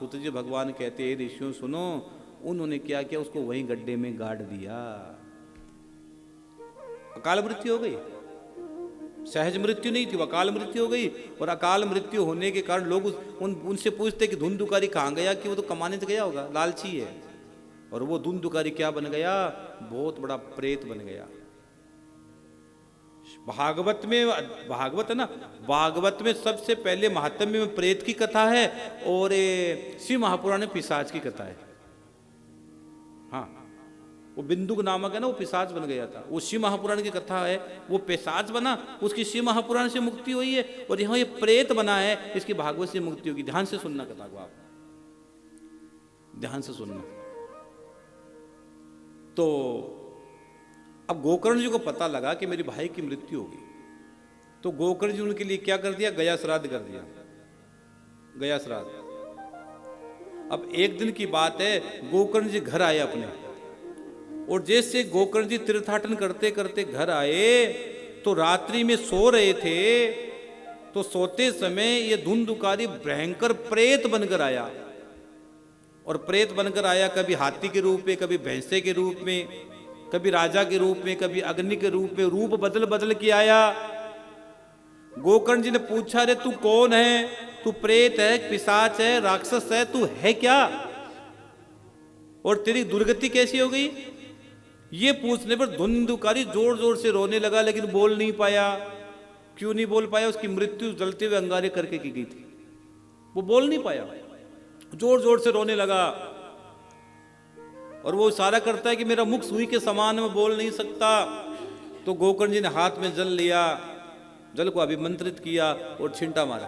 सूत जी भगवान कहते हैं ऋषियों सुनो, उन्होंने क्या किया, उसको वहीं गड्ढे में गाड़ दिया, अकाल मृत्यु हो गई। सहज मृत्यु नहीं थी, वो अकाल मृत्यु हो गई। और अकाल मृत्यु होने के कारण लोग उनसे पूछते कि धुंधुकारी कहाँ गया, कि वो तो कमाने तो गया होगा, लालची है। और वो धुंधुकारी क्या बन गया, बहुत बड़ा प्रेत बन गया। भागवत में, भागवत है ना, भागवत में सबसे पहले महात्म्य में प्रेत की कथा है, और शिव महापुराण में पिशाच की कथा है। हाँ, वो बिंदुक नामक है ना, वो पिशाच बन गया था, वो शिव महापुराण की कथा है। वो पिशाच बना, उसकी शिव महापुराण से मुक्ति हुई है, और यहाँ ये प्रेत बना है, इसकी भागवत से मुक्ति होगी। ध्यान से सुनना कथा को, आप ध्यान से सुनना। तो अब गोकर्ण जी को पता लगा कि मेरे भाई की मृत्यु होगी, तो गोकर्ण जी उनके लिए क्या कर दिया, गया श्राद्ध कर दिया, गया श्राद्ध। अब एक दिन की बात है, गोकर्ण जी घर आए अपने, और जैसे गोकर्ण जी तीर्थाटन करते करते घर आए, तो रात्रि में सो रहे थे, तो सोते समय ये धुंधुकारी भयंकर प्रेत बनकर आया। और प्रेत बनकर आया, कभी हाथी के रूप में, कभी भैंसे के रूप में, कभी राजा के रूप में, कभी अग्नि के रूप में, रूप बदल बदल के आया। गोकर्ण जी ने पूछा, रे तू कौन है, तू प्रेत है, पिशाच है, राक्षस है, तू है क्या, और तेरी दुर्गति कैसी हो गई। ये पूछने पर धुंधुकारी जोर जोर से रोने लगा, लेकिन बोल नहीं पाया। क्यों नहीं बोल पाया, उसकी मृत्यु जलते हुए अंगारे करके की गई थी, वो बोल नहीं पाया, जोर जोर से रोने लगा। और वो इशारा करता है कि मेरा मुख सुई के समान है, मैं बोल नहीं सकता। तो गोकर्ण जी ने हाथ में जल लिया, जल को अभिमंत्रित किया और छींटा मारा,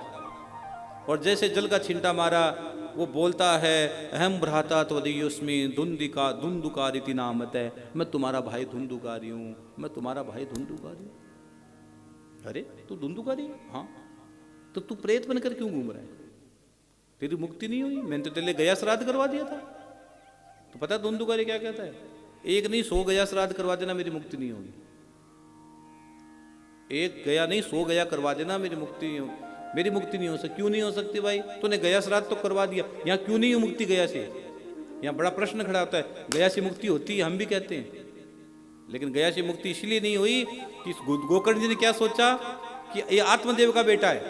और जैसे जल का छींटा मारा, वो बोलता है, अहम भ्राता त्वदीयोस्मि धुंधुकारिति नामत है, मैं तुम्हारा भाई धुंधुकारी हूँ, मैं तुम्हारा भाई धुंधुकारी हूँ। अरे तू धुंधुकारी, हाँ, तो तू प्रेत बनकर क्यों घूम रहा है, तेरी मुक्ति नहीं हुई, मैंने तो तेरे लिए गया श्राद्ध करवा दिया था। तो पता धुंधुकारी क्या कहता है, एक नहीं 100 गया श्राद्ध करवा देना, मेरी मुक्ति नहीं होगी। एक गया नहीं 100 गया करवा देना, मेरी मुक्ति नहीं होगी, मेरी मुक्ति नहीं हो सकती। क्यों नहीं हो सकती भाई, तूने गया श्राद्ध तो करवा दिया, यहाँ क्यों नहीं हो मुक्ति गया से। यहाँ बड़ा प्रश्न खड़ा होता है, गया से मुक्ति होती है हम भी कहते हैं, लेकिन गया से मुक्ति इसलिए नहीं हुई कि गोकर्ण जी ने क्या सोचा कि ये आत्मदेव का बेटा है,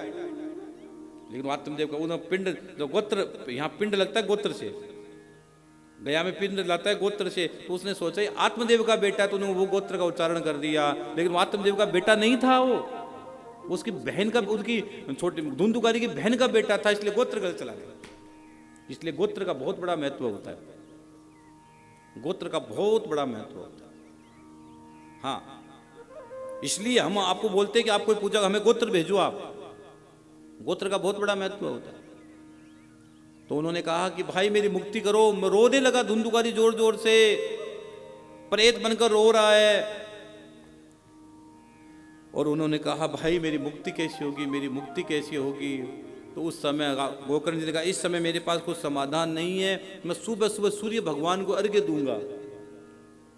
लेकिन आत्मदेव का उन्होंने पिंड, जो गोत्र, यहाँ पिंड लगता है गोत्र से, गया में पिंड लाता है गोत्र से, तो उसने सोचा आत्मदेव का बेटा, तो उन्होंने वो गोत्र का उच्चारण कर दिया, लेकिन वो आत्मदेव का बेटा नहीं था, वो उसकी बहन का, उसकी छोटी धुंधुकारी की बहन का बेटा था, इसलिए गोत्र गलत चला गया। इसलिए गोत्र का बहुत बड़ा महत्व होता है, गोत्र का बहुत बड़ा महत्व होता है। हाँ, इसलिए हम आपको बोलते हैं कि आप कोई पूजा, हमें गोत्र भेजो, आप, गोत्र का बहुत बड़ा महत्व होता है। तो उन्होंने कहा कि भाई मेरी मुक्ति करो। रोने लगा धुंधुकारी जोर जोर से, प्रेत बनकर रो रहा है। और उन्होंने कहा भाई मेरी मुक्ति कैसी होगी, मेरी मुक्ति कैसी होगी। तो उस समय गोकर्ण जी ने कहा, इस समय मेरे पास कुछ समाधान नहीं है, मैं सुबह सुबह सूर्य भगवान को अर्घ्य दूंगा,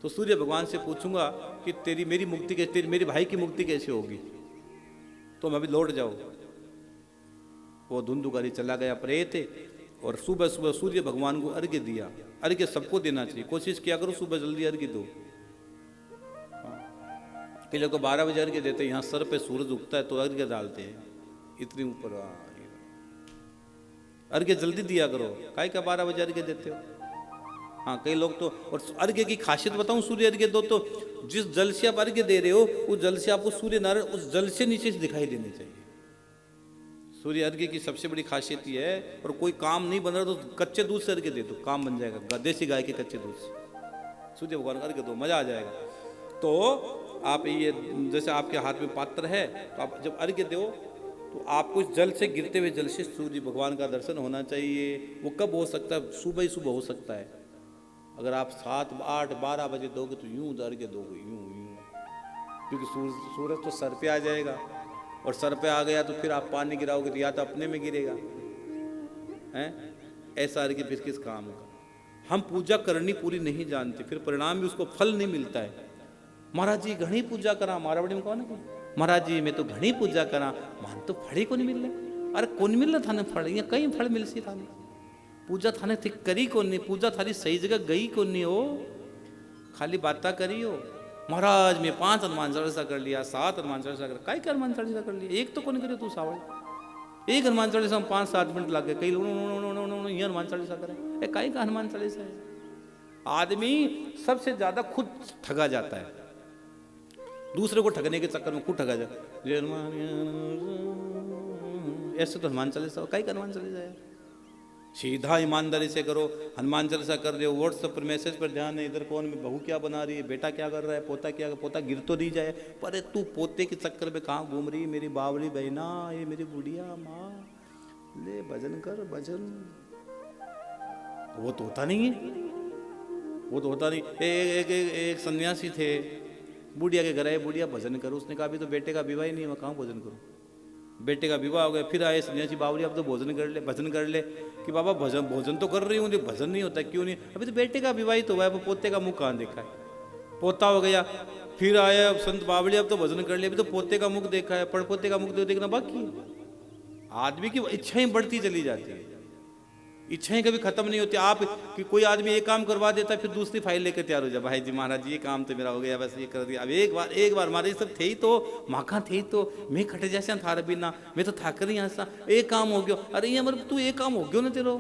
तो सूर्य भगवान से पूछूंगा कि तेरी मेरी मुक्ति कैसी, तेरी मेरे भाई की मुक्ति कैसे होगी, तुम अभी लौट जाओ। वो धुंधुकारी चला गया प्रेत, और सुबह सुबह सूर्य भगवान को अर्घ्य दिया। अर्घ्य सबको देना चाहिए, कोशिश किया करो सुबह जल्दी अर्घ्य दो। कई लोग 12 बजे अर्घ्य देते हैं, यहाँ सर पे सूरज उगता है तो अर्घ्य डालते हैं, इतनी ऊपर। अर्घ्य जल्दी दिया करो, काहे का 12 बजे अर्घ्य देते हो। हाँ, कई लोग तो, और अर्घ्य की खासियत बताऊं, सूर्य अर्घ्य दो तो जिस जल से आप अर्घ्य दे रहे हो, उस जल से आपको सूर्य नारायण उस जल से नीचे से दिखाई देने चाहिए। सूर्य अर्घ्य की सबसे बड़ी खासियत ये है। और कोई काम नहीं बन रहा तो कच्चे दूध से अर्घ्य दे दो, काम बन जाएगा, देसी गाय के कच्चे दूध से सूर्य भगवान का अर्घ्य दो, मजा आ जाएगा। तो आप ये, जैसे आपके हाथ में पात्र है, तो आप जब अर्घ्य दो तो आपको इस जल से, गिरते हुए जल से सूर्य भगवान का दर्शन होना चाहिए। वो कब हो सकता है, सुबह ही सुबह हो सकता है। अगर आप 7, 8, 12 बजे दोगे तो यूं अर्घ्य दोगे, यूं, क्योंकि सूरज तो सर पे आ जाएगा, और सर पे आ गया तो फिर आप पानी गिराओगे तो या तो अपने में गिरेगा, हैं, ऐसा अर्घ्य फिर किस काम का। हम पूजा करनी पूरी नहीं जानते, फिर परिणाम भी उसको फल नहीं मिलता है। महाराज जी घनी पूजा करा, मारवाड़ी में कौन है, महाराज जी मैं तो घनी पूजा करा, मान तो फड़ी को नहीं मिल रहा। अरे कौन मिल रहा था ना फल, यहाँ कहीं फल मिल सी था नहीं, पूजा थाने थी करी कौन नहीं, पूजा थारी सही जगह गई कौन नहीं हो, खाली बात करी हो। महाराज मैं 5 हनुमान चालीसा कर लिया, 7 हनुमान चालीसा कर, काय हनुमान चालीसा कर लिया, एक तो कौन करे तू सावल, एक हनुमान चालीसा में 5-7 मिनट लग गए, कई ये हनुमान चालीसा करे, काय का हनुमान चालीसा है। आदमी सबसे ज्यादा खुद ठगा जाता है, दूसरे को ठगने के चक्कर में खुद ठगा जाता है। ऐसे तो हनुमान चालीसा, काय का हनुमान चालीसा है, सीधा ईमानदारी से करो। हनुमान चालीसा कर रहे हो, व्हाट्सएप पर मैसेज पर ध्यान है, इधर कौन में बहू क्या बना रही है, बेटा क्या कर रहा है, पोता क्या, पोता गिर तो नहीं जाए, पर तू पोते के चक्कर में कहाँ घूम रही, मेरी बावली बहना, ये मेरी बुढ़िया माँ, ले भजन कर भजन। वो तो होता नहीं है, वो तो होता नहीं। एक सन्यासी थे, बुढ़िया के घर आए, बुढ़िया भजन करो, उसने कहा अभी तो बेटे का विवाह ही नहीं, मैं कहाँ भजन करूँ, बेटे का विवाह हो गया। फिर आए सन्यासी, बावली अब तो भोजन कर ले, भजन कर ले, कि बाबा भोजन तो कर रही हूँ, भजन नहीं होता, क्यों नहीं, अभी तो बेटे का विवाह ही तो हुआ है, पोते का मुंह कहाँ देखा है, पोता हो गया। फिर आया संत बावली, अब तो भजन कर लिया, अभी तो पोते का मुख देखा है, पड़पोते का मुख देखना बाकी है। आदमी की इच्छाएं बढ़ती चली जाती है, इच्छाएं कभी खत्म नहीं होती। आप कि कोई आदमी एक काम करवा देता है, फिर दूसरी फाइल लेकर तैयार हो जाए, भाई जी महाराज ये काम तो मेरा हो गया, बस ये कर दिया। अब एक बार हमारे सब थे ही तो माखा थे ही तो मैं खट जैसे थार बिना, मैं तो थाक रही ऐसा, एक काम हो गया, अरे ये मर तू एक काम हो गयो ना तेरो,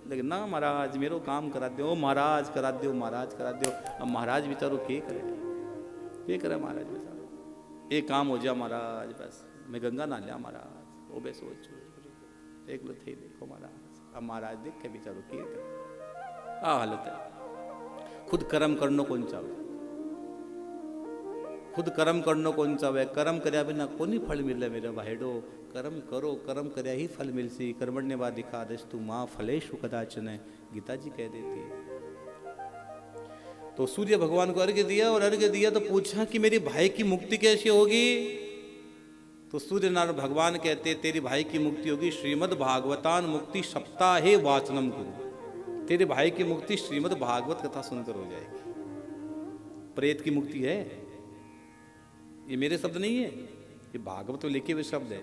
लेकिन ना महाराज मेरो काम करा दो, महाराज करा दो, महाराज करा दो। अब महाराज बेचारो के करे महाराज बेचारो, एक काम हो जाए महाराज, बस मैं गंगा ना लिया महाराज, वो बे सोच एक लो थे देखो महाराज। अब महाराज देख के बेचारो के करे, आ हालत है। खुद कर्म करनो कौन चाहे, खुद कर्म करनो कौन चाहे, कर्म कर्या बिना कोनी फल मिले मेरे भाईडो, कर्म करो, कर्म कर्या ही फल मिलसी, कर्मण्य वा दिखादश तू माँ फलेषु कदाचन, गीता जी कह देती है। तो सूर्य भगवान को अर्घ्य दिया, और अर्घ्य दिया तो पूछा कि मेरी भाई की मुक्ति कैसे होगी, तो सूर्य नारायण भगवान कहते तेरी भाई की मुक्ति होगी श्रीमद् भागवतान मुक्ति सप्ताहे वाचनम गुरु, तेरे भाई की मुक्ति श्रीमद् भागवत कथा सुनकर हो जाएगी। प्रेत की मुक्ति है, ये मेरे शब्द नहीं है, ये भागवत में लिखे हुए शब्द है,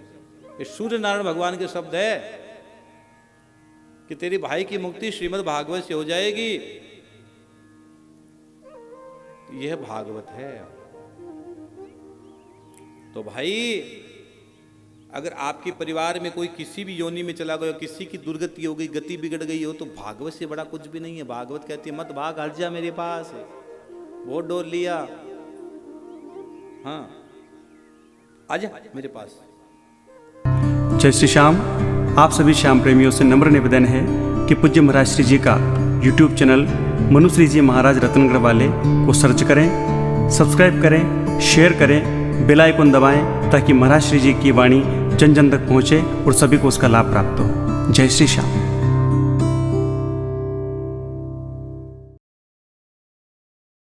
ये सूर्य नारायण भगवान के शब्द है कि तेरी भाई की मुक्ति श्रीमद् भागवत से हो जाएगी। यह भागवत है। तो भाई अगर आपके परिवार में कोई किसी भी योनि में चला गया, किसी की दुर्गति हो गई, गति बिगड़ गई हो, तो भागवत से बड़ा कुछ भी नहीं है। भागवत कहती है मत भाग, हट जा मेरे पास, बहुत डोर लिया, हाँ आजा मेरे पास। जय श्री श्याम। आप सभी श्याम प्रेमियों से नम्र निवेदन है कि पूज्य महाराज श्री जी का YouTube चैनल मनुश्री जी महाराज रत्नगढ़ वाले को सर्च करें, सब्सक्राइब करें, शेयर करें, बेल आइकन दबाएं, ताकि महाराज श्री जी की वाणी जन जन तक पहुँचे और सभी को उसका लाभ प्राप्त हो। जय श्री श्याम।